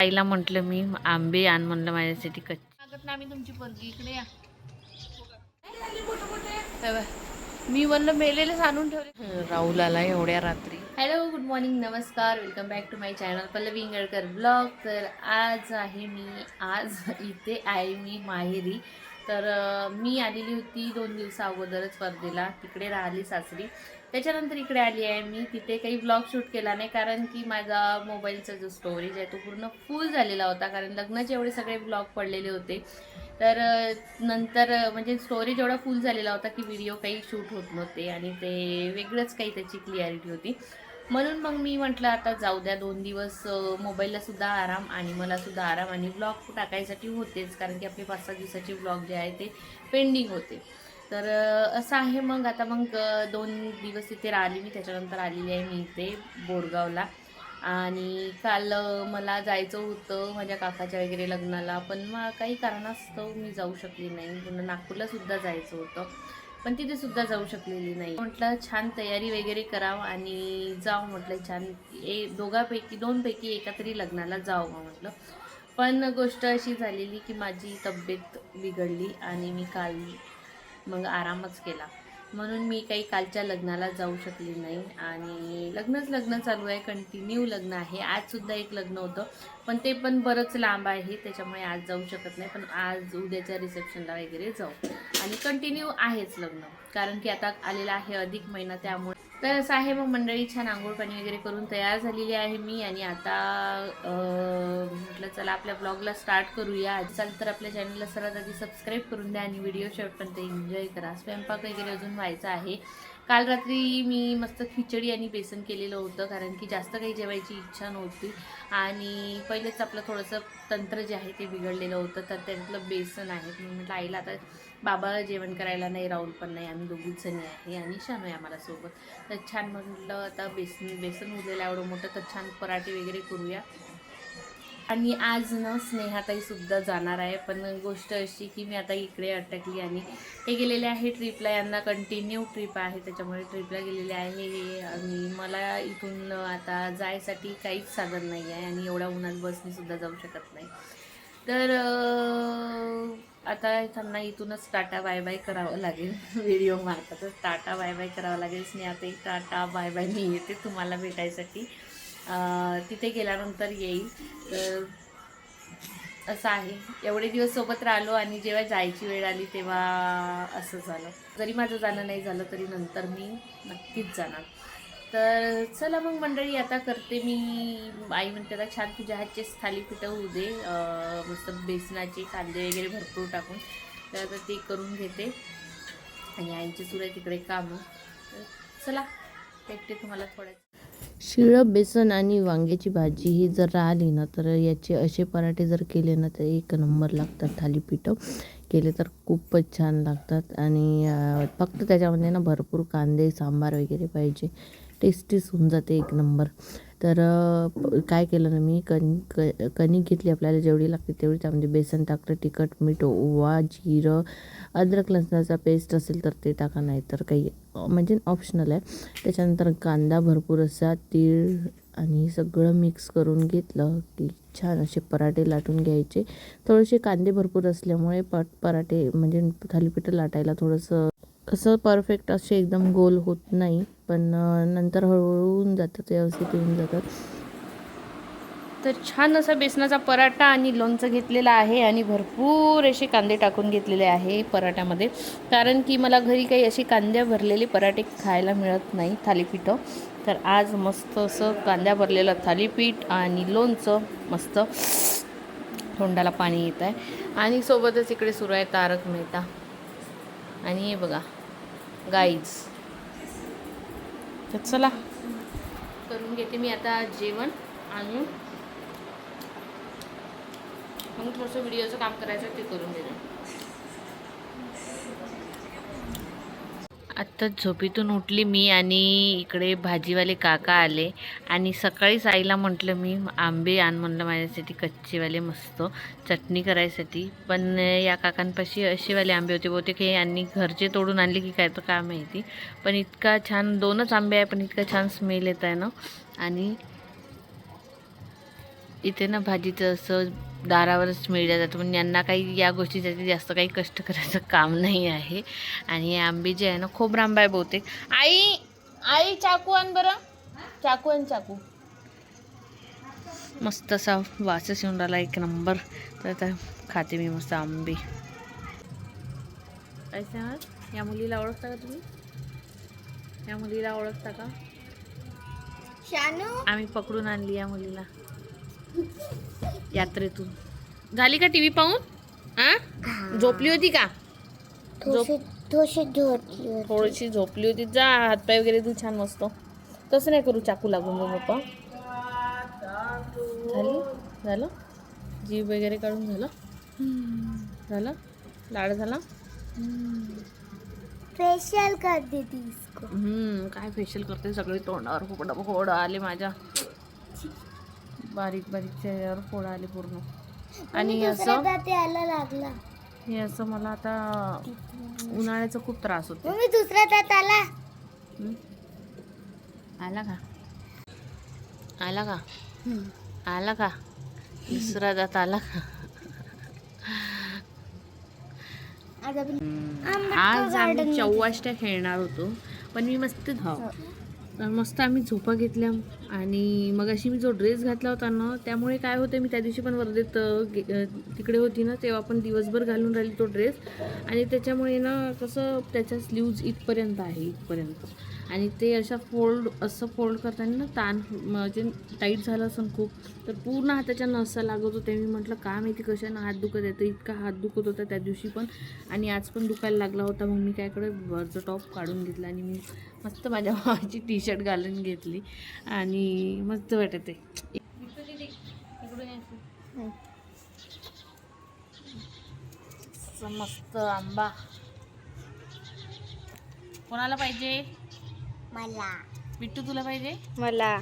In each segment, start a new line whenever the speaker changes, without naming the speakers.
आईला म्हटलं मी आंबे आण म्हणलं माझ्यासाठी कच्चे लागत ना. आम्ही तुमची पोरगी इकडे या. मी म्हणलं मेलेलेच आणून ठेवले. राहुल आला एवढ्या रात्री. हॅलो, गुड मॉर्निंग, नमस्कार, welcome back to my channel Pallavi Ingalkar blog. तर आज इथे आहे मी माहेरी. तर मी आलेली होती 2 दिवसा अगोदरच वर्धेला, तिकडे राहिली सासरी. त्याच्यानंतर इकडे आली आहे मी. तिथे काही ब्लॉग शूट केला नाही, कारण की माझा मोबाईलचा जो स्टोरेज आहे तो पूर्ण फुल झालेला होता, कारण लग्नाचे एवढे सगळे ब्लॉग पडलेले होते. तर नंतर म्हणजे स्टोरेज एवढा फुल झालेला होता की व्हिडिओ काही शूट होत नव्हते आणि ते वेगळंच काही त्याची क्लिअरिटी होती. म्हणून मग मी म्हटलं आता जाऊ द्या, 2 दिवस मोबाईललासुद्धा आराम आणि मलासुद्धा आराम, आणि ब्लॉग टाकायसाठी होतेच, कारण की आपले 5-6 दिवसाचे ब्लॉग जे आहे ते पेंडिंग होते. तर असं आहे. मग आता 2 दिवस इथे राहिली मी. त्याच्यानंतर आलेली आहे मी इथे बोरगावला. आणि काल मला जायचं होतं माझ्या काकाच्या वगैरे लग्नाला, पण मग काही कारणास्तव मी जाऊ शकली नाही. पुन्हा नागपूरलासुद्धा जायचं होतं, पण तिथेसुद्धा जाऊ शकलेली नाही. म्हटलं छान तयारी वगैरे करावं आणि जाऊ म्हटलं छान दोनपैकी एका तरी लग्नाला जावं म्हटलं. पण गोष्ट अशी झालेली की माझी तब्येत बिघडली आणि मी काल मग आरामच केला. म्हणून मी काही कालच्या लग्नाला जाऊ शकली नाही. आणि लग्न चालू आहे, कंटिन्यू लग्न आहे. आजसुद्धा एक लग्न होतं, पण ते पण बरंच लांब आहे, त्याच्यामुळे आज जाऊ शकत नाही. पण आज उद्याच्या रिसेप्शनला वगैरे जाऊ. आणि कंटिन्यू आहेच लग्न, कारण की आता आलेला आहे अधिक महिना, त्यामुळे. तर असं आहे. मग मंडळी छान आंघोळ पाणी वगैरे करून तयार झालेली आहे मी. आणि आता म्हटलं चला आपल्या ब्लॉगला स्टार्ट करूया. चाल तर आपल्या चॅनलला सर्वात आधी सबस्क्राईब करून द्या आणि व्हिडिओ शेवटपर्यंत एन्जॉय करा. स्वयंपाक वगैरे अजून व्हायचा आहे. काल रात्री मी मस्त खिचडी आणि बेसन केलेलं होतं, कारण की जास्त काही जेवायची इच्छा नव्हती. आणि पहिलेच आपलं थोडंसं तंत्र जे आहे ते बिघडलेलं होतं, तर त्यातलं बेसन आहे. मी म्हटलं आईला आता बाबा जेवण करायला नाही, राहुल पण नाही, आम्ही दोघीच जणी आहे आणि शानू आहे आम्हाला सोबत. तर छान म्हटलं आता बेसन उरलेलं एवढं मोठं, तर छान पराठे वगैरे करूया. आणि आज स्नेहाताईसुद्धा जाणार आहे. पण गोष्ट अशी की मी आता इकडे अटकली आणि हे गेलेले आहे ट्रिपला. यांना कंटिन्यू ट्रिप आहे, त्याच्यामुळे ट्रिपला गेलेले आहे हे. आणि मला इथून आता जायसाठी काहीच साधन नाही आहे आणि एवढ्या उन्हात बसनीसुद्धा जाऊ शकत नाही. तर आता त्यांना इथूनच टाटा बाय बाय करावं लागेल. व्हिडिओ मार्फतच टाटा बाय बाय करावं लागेल. स्नेहाताई टाटा बाय बाय, मी येते तुम्हाला भेटायसाठी. तिथे गेल्यानंतर येईल. तर असं आहे. एवढे दिवस सोबत राहिलो आणि जेव्हा जायची वेळ आली तेव्हा असं झालं. जरी माझं जाणं नाही झालं तरी नंतर मी नक्कीच जाणार. तर चला मग मंडळी, आता करते मी. आई म्हणते आता छान तुझ्या हातचेच थालीपीठं होऊ दे, मस्त बेसनाचे कांदे वगैरे भरपूर टाकून. तर आता ते करून घेते आणि आईचे सुरू आहे तिकडे कामं. तर चला भेटते तुम्हाला थोड्या. शिळं बेसन आणि वांग्याची भाजी ही जर राहिली ना, तर याचे असे पराठे जर केले ना तर एक नंबर लागतात. थालीपीठं केले तर खूपच छान लागतात. आणि फक्त त्याच्यामध्ये ना भरपूर कांदे सांबार वगैरे पाहिजे, टेस्टीच होऊन जाते एक नंबर. तर काय केलं ना मी, कणिक घेतली आपल्याला जेवढी लागते तेवढी. त्यामध्ये बेसन टाकलं, तिखट, मीठ, ओवा, जिरं, अद्रक लसणाचा पेस्ट असेल तर ते टाका, नाही तर काही म्हणजे ऑप्शनल आहे. त्याच्यानंतर कांदा भरपूर असा, तीळ आणि सगळं मिक्स करून घेतलं की छान असे पराठे लाटून घ्यायचे. थोडेसे कांदे भरपूर असल्यामुळे पराठे म्हणजे थालीपीठं लाटायला थोडंसं असं परफेक्ट असे एकदम गोल होत नाही, पण नंतर हळूहळू होऊन जातात, व्यवस्थित होऊन जातात. तर छान असा बेसनाचा पराठा आणि लोणचं घेतलेलं आहे आणि भरपूर असे कांदे टाकून घेतलेले आहे पराठ्यामध्ये, कारण की मला घरी काही असे कांद्या भरलेले पराठे खायला मिळत नाही थालीपीठं. तर आज मस्त असं कांद्या भरलेलं थालीपीठ आणि लोणचं, मस्त तोंडाला पाणी येत आहे. आणि सोबतच इकडे सुरू आहे तारक मेहता. आणि हे बघा गाईज. तर चला करून घेते मी आता जेवण आणि मग थोडंसं व्हिडिओचं काम करायचं ते करून देते. आत्ताच झोपेतून उठली मी आणि इकडे भाजीवाले काका आले. आणि सकाळीच आईला म्हटलं मी आंबे आण म्हणलं माझ्यासाठी कच्चेवाले, मस्त चटणी करायसाठी. पण या काकांपाशी असेवाले आंबे होते, बहुतेक हे यांनी घरचे तोडून आणले की काय तर काय माहिती. पण इतका छान, 2च आंबे आहे पण इतका छान स्मेल येत आहे ना. आणि इथे ना भाजीचं असं दारावरच मिळलं जातं, पण यांना काही या गोष्टीसाठी जास्त काही कष्ट करायचं काम नाही आहे. आणि हे आंबे जे आहे ना, खोबरा आंबा आहे बहुतेक. आई चाकू आण बरं, चाकू आण चाकू. मस्त असा वासच येऊन राहिला एक नंबर. तर आता खाते मी मस्त आंबे. काय सांगा, या मुलीला ओळखता का तुम्ही? या मुलीला ओळखता का? आम्ही पकडून आणली या मुलीला यात्रेतून. झाली का टीव्ही पाहून? झोपली होती का? थोडीशी झोपली होती. जा हातपाय वगैरे तू छान मस्त. तसं नाही करू, चाकू लागून जाऊ पप्पा. झालं जीव वगैरे काढून झालं. लाड झाला.
फेशियल कर देती इसको.
काय फेशियल करते, सगळे तोंडावर फोड आले माझ्या. बारीक बारीक चेहऱ्यावर फोड आले पूर्ण. आणि असं
लागला.
हे असं मला आता उन्हाळ्याचा खूप त्रास होतो.
मम्मी दुसरा दात आला.
आला का? आला का? आला का? दुसरा दात आला का? आज आम्ही चौवाष्टा खेळणार होतो, पण मी मस्त आम्ही झोपा घेतल्या. आणि मग अशी मी जो ड्रेस घातला होता ना, त्यामुळे काय होतं, मी त्या दिवशी पण वर्धेत तिकडे होती ना, तेव्हा पण दिवसभर घालून राहिली तो ड्रेस. आणि त्याच्यामुळे ना कसं त्याच्या स्लीव्ज इथपर्यंत आहे, इथपर्यंत. आणि ते असं फोल्ड करताना ना ताण म्हणजे टाईट झालं असं खूप, तर पूर्ण हाताच्या नसा लागत होते. मी म्हटलं का माहिती कशानं हात दुखत येतं, इतका हात दुखत होता त्या दिवशी पण आणि आज पण दुखायला लागला होता. मग मी काय वरचं टॉप काढून घेतला आणि मी मस्त माझ्या भावाची टी शर्ट घालून घेतली आणि मस्त वाटत आहे. मस्त आंबा कोणाला पाहिजे?
मला.
बिट्टू तुला पाहिजे?
मला.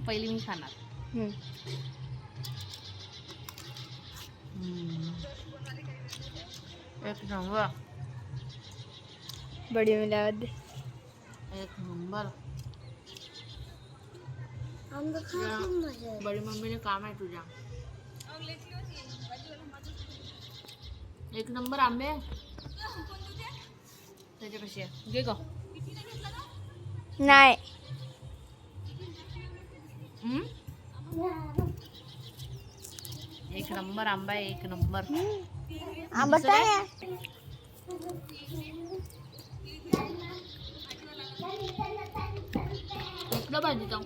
पहिली मी खाणार. एक नंबर.
बडी मिलावट.
एक नंबर. बडी मम्मीने काम आहे तुझ्या. एक नंबर आंबे त्याच्यापाशी आहे. घे ग.
नाही.
एक नंबर आंबा आहे, एक नंबर
आंबा काय आहे?
कुठलं भाजी जाऊ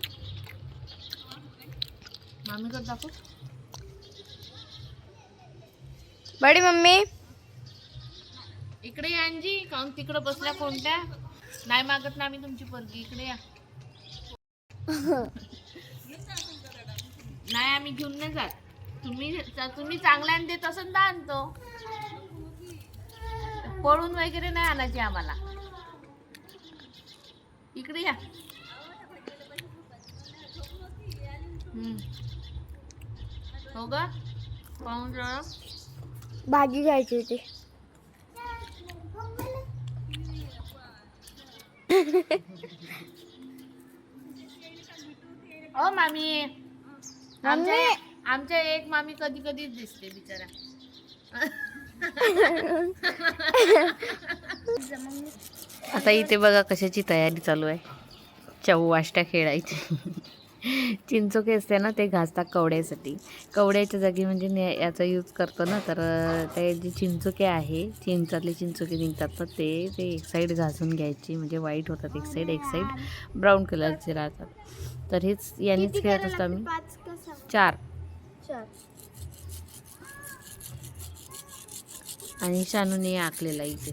मामी कर दाखव.
बडी मम्मी
इकडे या अंजी. काऊन तिकडं बसल्या कोणत्या? नाही मागत ना आम्ही तुमची पोरगी. इकडे या. नाही आम्ही घेऊन नाही जात. तुम्ही चांगल्याने देत असेल तर आणतो. पळून वगैरे नाही आणायची आम्हाला. इकडे या. हो ग पाहून जा.
भाजी घ्यायची होती.
ओ मामी, आमच्या एक मामी कधी कधीच दिसते बिचारा. आता इथे बघा कशाची तयारी चालू आहे. चौवाष्टा खेळायची. चिंचोके असते ना, ते घासतात कवड्यासाठी. कवड्याच्या जागी म्हणजे याचा यूज करतो ना, तर ते जे चिंचोके आहे, चिंचातले चिंचोके निघतात ना, ते एक साईड घासून घ्यायची म्हणजे व्हाईट होतात एक साईड ब्राऊन कलरचे राहतात. तर हेच यांनीच खेळत असतो आम्ही. 4 आणि शानूने आखलेला इथे.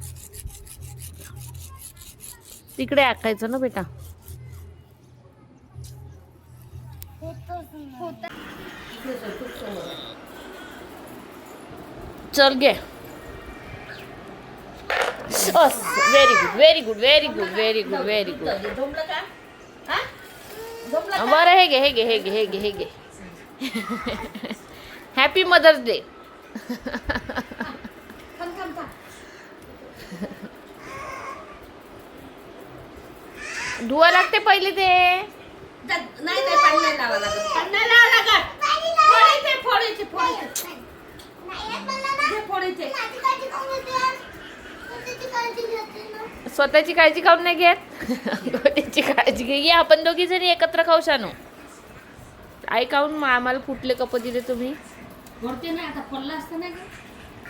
तिकडे आखायचं ना बेटा. चल घे. Very good. बरं हे घे. Happy mother's day. धुवा लागते पहिले ते. नाही पाणी लावा लागत. स्वतःची काळजी खाऊन नाही घेत. त्याची काळजी घे. ये आपण दोघी जणी एकत्र खाऊ शानू. आई खाऊन आम्हाला फुटले कप दिले तुम्ही.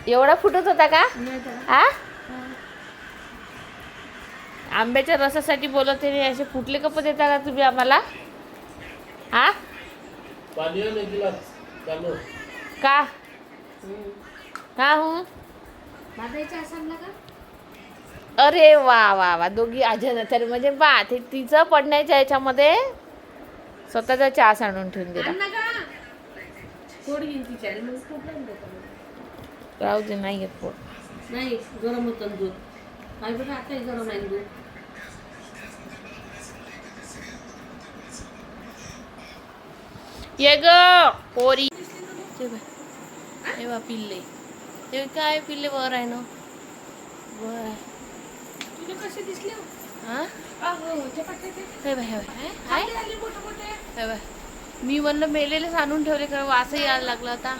एवढा फुटत होता का? हा, आंब्याच्या रसासाठी बोलत आहे. असे फुटले कप देता का तुम्ही आम्हाला? हा का का हूं? अरे वा वा वा, दोघी आजन तर म्हणजे बा ते तिचं पडण्याच्या याच्यामध्ये स्वतःचा चहा आणून ठेवून दिला. राहू दे, नाही येत पोट.
नाही गरम होतं दूध. काय बघा आता गरम आहे दूध.
ये ग पोरी. तेव्हा पिल्ले ते काय पिल्ले वर आहे ना, वर आहे.
तुला कसे दिसले?
हा
मोठे
हे बाय, मी म्हणलं मेलेलेच आणून ठेवले का वासही यायला लागला आता.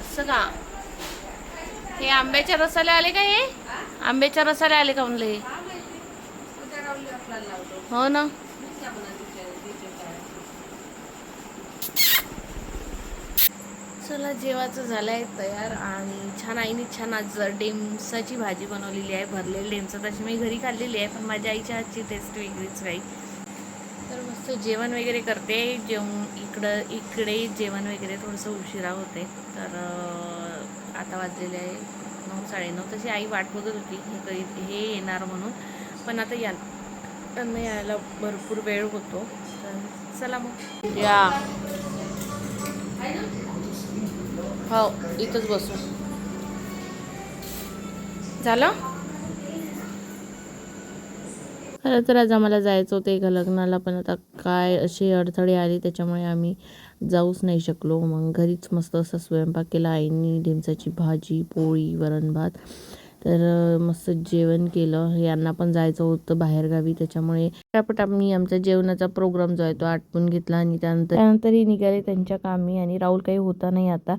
असं का? हे आंब्याच्या रसाला आले का? हे आंब्याच्या रसाला आले का म्हणलं? हे हो ना. चला, जेवायचं झालंय तयार आणि छान आईने छान आज डेमसाची भाजी बनवलेली आहे. भरलेली डेमसा तशी मी घरी खाल्लेली आहे, पण माझ्या आईच्या हातची टेस्ट वेगळीच काही. तर मस्त जेवण वगैरे करते. इकडे जेवण वगैरे थोडंसं उशिरा होते. तर आता वाजलेले आहे 9-9:30. तशी आई वाट बघत होती हे येणार म्हणून, पण आता त्यांना यायला भरपूर वेळ होतो. तर चला मग या. हो, इथंच बसू. झालं. खरं तर आज आम्हाला जायचं होतं एका लग्नाला, पण आता काय असे अडथळे आले त्याच्यामुळे आम्ही जाऊच नाही शकलो. मग घरीच मस्त असा स्वयंपाक केला आईनी. ढेमसाची भाजी, पोळी, वरण भात. तर मस्त जेवण केलं. यांना पण जायचं होतं बाहेरगावी, त्याच्यामुळे पटापट आम्ही आमचा जेवणाचा प्रोग्राम जो आहे तो आटपून घेतला. आणि त्यानंतरही निघाले त्यांच्या कामी. आणि राहुल काही होता नाही आता,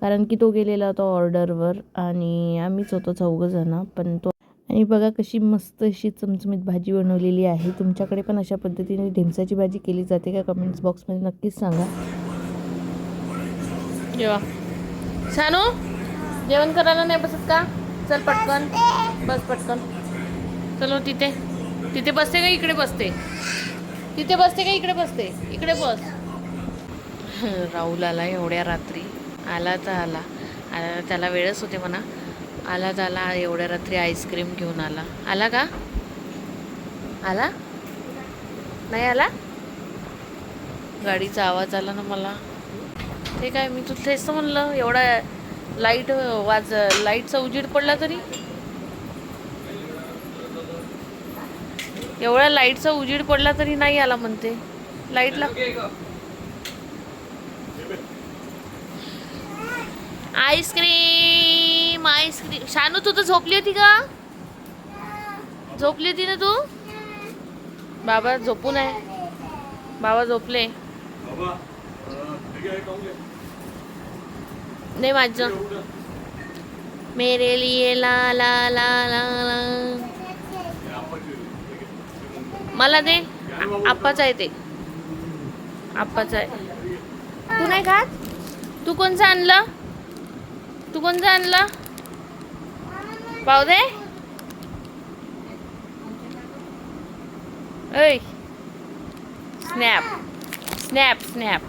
कारण की तो गेलेला होता ऑर्डरवर आणि आम्हीच होतो 4 जण. पण तो आणि बघा कशी मस्त अशी चमचमीत भाजी बनवलेली आहे. तुमच्याकडे पण अशा पद्धतीने ढेमसाची भाजी केली जाते का? कमेंट्स बॉक्समध्ये नक्कीच सांगा. जेवा सानू, जेवण करायला नाही बसत का? चल पटकन बस, पटकन चलो. तिथे बसते का इकडे बसते? तिथे बसते का इकडे बसते? इकडे बस. राहुल आला एवढ्या रात्री. आला तर आला त्याला वेळच होते म्हणा. आला तर आला एवढ्या रात्री आईस्क्रीम घेऊन आला का? आला नाही आला? गाडीचा आवाज आला ना मला. ते काय, मी तुला तेच तर म्हणलं, एवढा लाईटचा उजेड पडला तरी, एवढ्या लाईटचा उजेड पडला तरी नाही आला म्हणते. लाईटला आईस्क्रीम. शानू, तू तर झोपली होती का? झोपली होती ना तू? बाबा झोपून आहे. बाबा झोपले नाही. माझं मेरे लिए ला ला ला ला ला. मला दे. आप्पाचं आहे ते, आप्पाचं आहे. तू नाही खात? तू कोणचं आणलं? पाव दे. ऐ स्नॅप स्नॅप स्नॅप.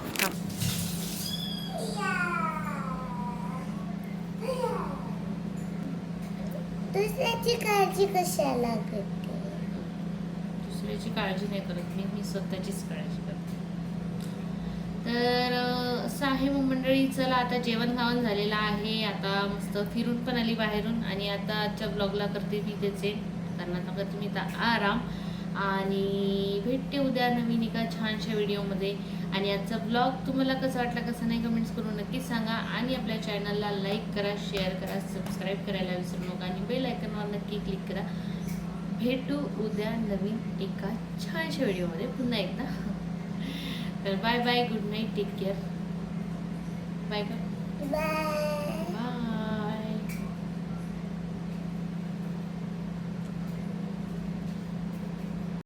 दुसऱ्याची काळजी कशाला करते?
दुसऱ्याची काळजी नाही करत मी स्वतःचीच काळजी करते. तर असं आहे मग मंडळी. चला, आता जेवण खावण झालेलं आहे. आता मस्त फिरून पण आली बाहेरून. आणि आता आजच्या ब्लॉगला करते मी त्याचे, कारण आता करते मी आराम. आणि भेटते उद्या नवीन एका छानशा व्हिडिओमध्ये. आणि आजचा ब्लॉग तुम्हाला कसा वाटला कसं नाही कमेंट्स करून नक्कीच सांगा. आणि आपल्या चॅनलला लाईक करा, शेअर करा, सबस्क्राईब करायला विसरू नका. आणि बेल आयकॉनवर नक्की क्लिक करा. भेटू उद्या नवीन एका छानशा व्हिडिओमध्ये पुन्हा एकदा. तर bye bye, good night, take care, bye bye.